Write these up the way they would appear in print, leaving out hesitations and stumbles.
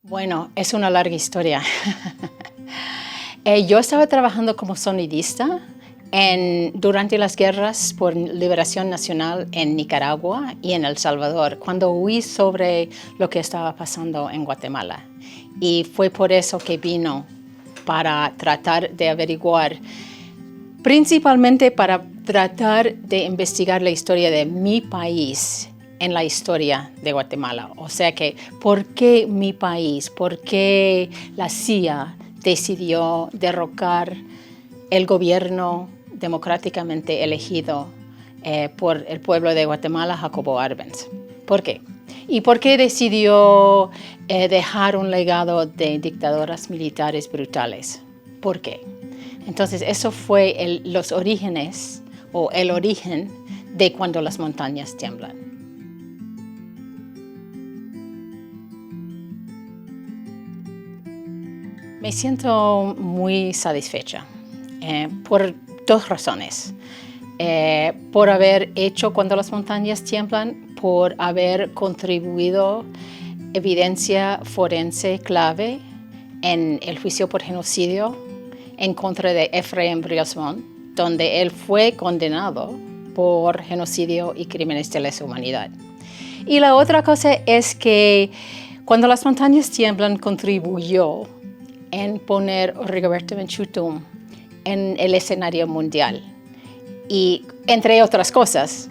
Bueno, es una larga historia. Yo estaba trabajando como sonidista durante las guerras por liberación nacional en Nicaragua y en El Salvador, cuando oí sobre lo que estaba pasando en Guatemala. Y fue por eso que vino, para tratar de averiguar, principalmente para tratar de investigar la historia de mi país en la historia de Guatemala. O sea que, ¿por qué mi país? ¿Por qué la CIA decidió derrocar el gobierno democráticamente elegido por el pueblo de Guatemala, Jacobo Arbenz? ¿Por qué? ¿Y por qué decidió dejar un legado de dictaduras militares brutales? ¿Por qué? Entonces, eso fue los orígenes o el origen de cuando las montañas tiemblan. Me siento muy satisfecha por dos razones. Por haber hecho Cuando las montañas tiemblan, por haber contribuido evidencia forense clave en el juicio por genocidio en contra de Efraín Brios Montt, donde él fue condenado por genocidio y crímenes de lesa humanidad. Y la otra cosa es que Cuando las montañas tiemblan contribuyó en poner a Rigoberta Menchú en el escenario mundial, y entre otras cosas.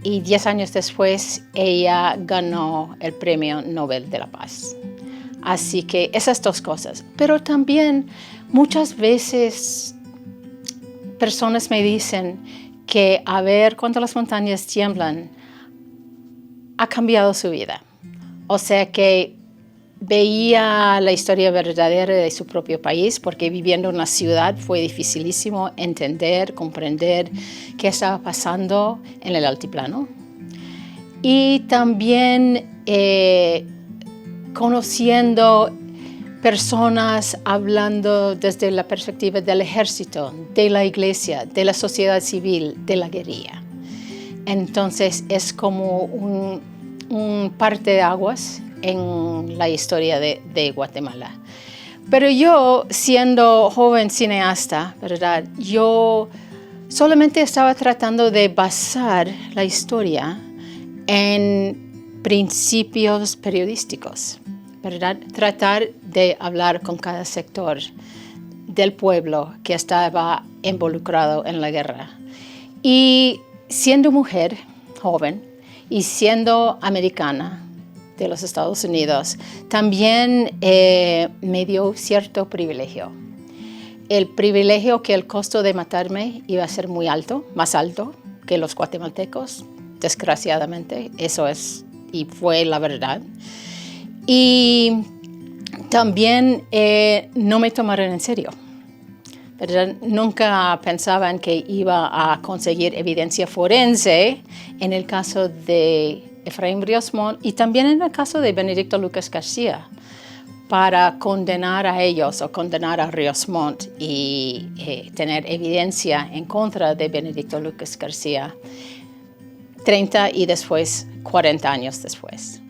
Y 10 años después, ella ganó el Premio Nobel de la Paz. Así que esas dos cosas. Pero también muchas veces personas me dicen que a ver Cuando las montañas tiemblan ha cambiado su vida. O sea que veía la historia verdadera de su propio país, porque viviendo en la ciudad fue dificilísimo entender, comprender qué estaba pasando en el altiplano. Y también conociendo personas hablando desde la perspectiva del ejército, de la iglesia, de la sociedad civil, de la guerrilla. Entonces es como un parteaguas en la historia de Guatemala. Pero yo, siendo joven cineasta, ¿verdad? Yo solamente estaba tratando de basar la historia en principios periodísticos, ¿verdad? Tratar de hablar con cada sector del pueblo que estaba involucrado en la guerra. Y siendo mujer joven y siendo americana de los Estados Unidos, también me dio cierto privilegio. El privilegio que el costo de matarme iba a ser muy alto, más alto que los guatemaltecos, desgraciadamente, eso es y fue la verdad. Y también no me tomaron en serio, ¿verdad? Nunca pensaban que iba a conseguir evidencia forense en el caso de Efraín Brios Montt y también en el caso de Benedicto Lucas García, para condenar a ellos o condenar a Brios Montt y tener evidencia en contra de Benedicto Lucas García 30 y después 40 años después.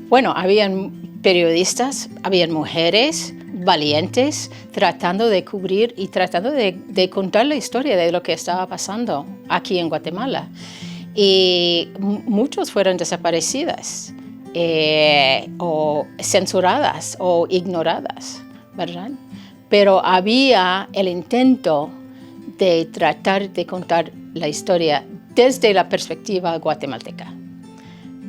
Bueno, habían periodistas, habían mujeres valientes tratando de cubrir y tratando de contar la historia de lo que estaba pasando aquí en Guatemala. Y muchos fueron desaparecidas o censuradas o ignoradas, ¿verdad? Pero había el intento de tratar de contar la historia desde la perspectiva guatemalteca.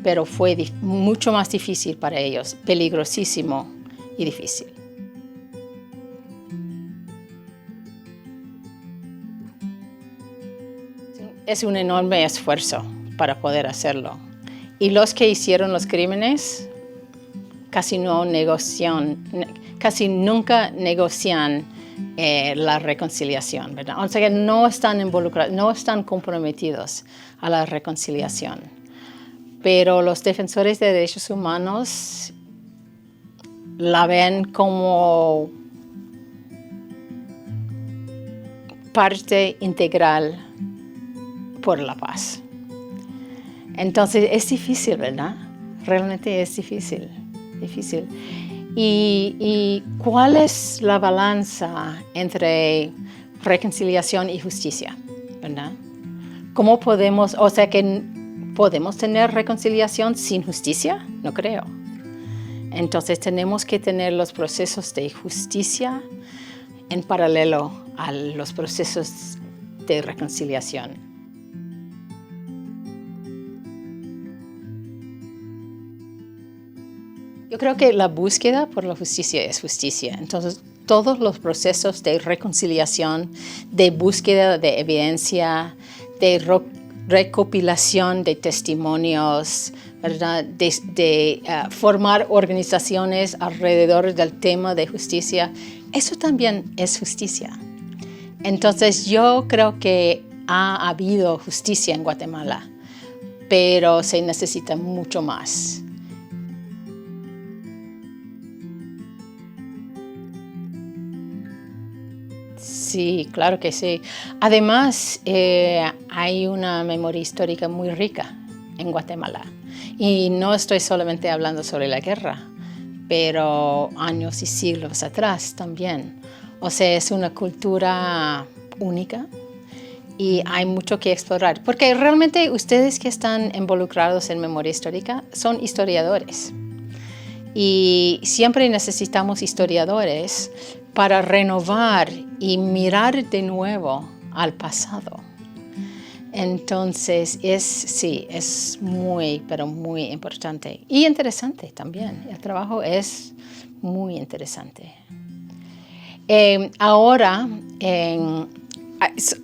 Pero fue mucho más difícil para ellos, peligrosísimo y difícil. Es un enorme esfuerzo para poder hacerlo. Y los que hicieron los crímenes casi nunca negocian la reconciliación, ¿verdad? O sea que no están involucrados, no están comprometidos a la reconciliación. Pero los defensores de derechos humanos la ven como parte integral por la paz. Entonces es difícil, ¿verdad? Realmente es difícil. ¿Y cuál es la balanza entre reconciliación y justicia, verdad? ¿Cómo podemos, podemos tener reconciliación sin justicia? No creo. Entonces tenemos que tener los procesos de justicia en paralelo a los procesos de reconciliación. Yo creo que la búsqueda por la justicia es justicia. Entonces, todos los procesos de reconciliación, de búsqueda de evidencia, de recopilación de testimonios, ¿verdad? de formar organizaciones alrededor del tema de justicia, eso también es justicia. Entonces, yo creo que ha habido justicia en Guatemala, pero se necesita mucho más. Sí, claro que sí. Además, hay una memoria histórica muy rica en Guatemala. Y no estoy solamente hablando sobre la guerra, pero años y siglos atrás también. O sea, es una cultura única y hay mucho que explorar. Porque realmente ustedes que están involucrados en memoria histórica son historiadores. Y siempre necesitamos historiadores para renovar y mirar de nuevo al pasado. Entonces, es muy, pero muy importante y interesante también. El trabajo es muy interesante. Ahora,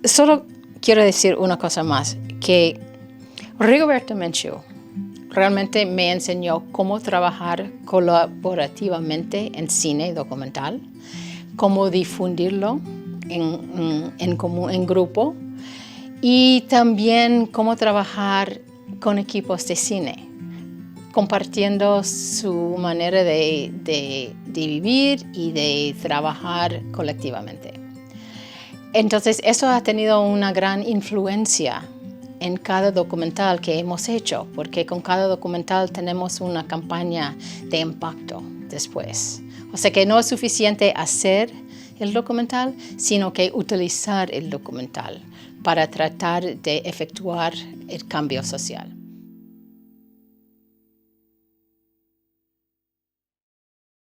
solo quiero decir una cosa más, que Rigoberta Menchú realmente me enseñó cómo trabajar colaborativamente en cine documental, cómo difundirlo en grupo y también cómo trabajar con equipos de cine, compartiendo su manera de vivir y de trabajar colectivamente. Entonces, eso ha tenido una gran influencia en cada documental que hemos hecho, porque con cada documental tenemos una campaña de impacto después. O sea que no es suficiente hacer el documental, sino que utilizar el documental para tratar de efectuar el cambio social.